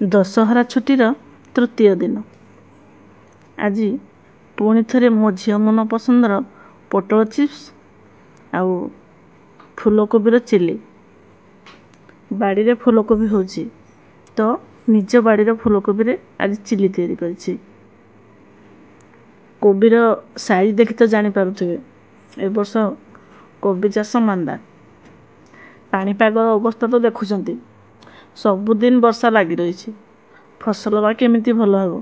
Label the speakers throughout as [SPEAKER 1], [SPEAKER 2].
[SPEAKER 1] दशहरा छुट्टीर तृतीय दिन आज पुणी थे मो झील मन पसंदर पोटल चिप्स आउ फूलकोबीर चिली बाड़ी फूलकोबी हो तो निज बाड़ी फूलकोबी आज चिली तैयारी कोबीर साइज देखी तो जानीपे ए वर्ष कोबी चाष मांदा पाणीपाग अवस्था तो देखुं सबुदिन वर्षा लगी रही फसल केमिति भल हे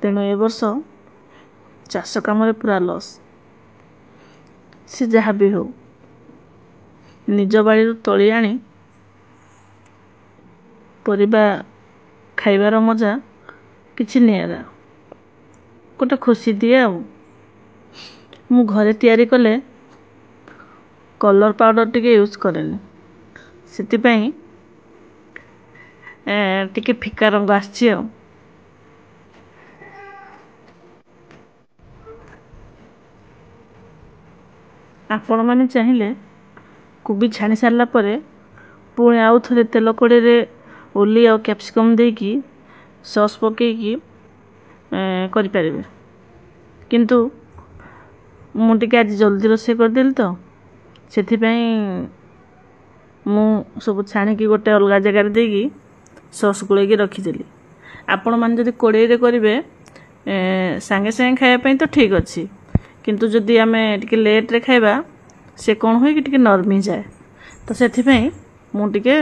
[SPEAKER 1] तेणु ए वर्ष चाष कम पूरा लॉस सी जहाँ भी हो निज बाड़ी तोली आनी परिबा खाइबार मजा किछि निरा गोटे खुशी दिए मु घरे तैयारी कले कलर पाउडर टिके यूज करेनि से टिके फिका रंग आछि आपण मैंने चाहिए कोबी छाणी सारा पर पुणी आउ थे तेल कड़े ओली आ कैप्सिकम देकी सॉस पकईकी करें किंतु मुझे आज जल्दी रोषे करदेली तो से सब छाणिकी गोटे अलग जगार देकी सॉस गोल रखीदेली आपण मैंने जब कड़े करेंगे सांगे सांगे खायापी तो ठीक अच्छे किंतु जदि आमे टिके लेट रे खाइबा से कौन हुए कि टिके नरमी जाए तो से मुझे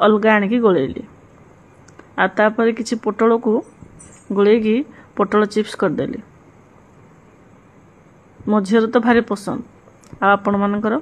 [SPEAKER 1] अलग आनिकी गोलैली आपर किसी पोटल को गोलैकी पोटल चिप्स करदेली मो झील तो भारी पसंद आपण मानकर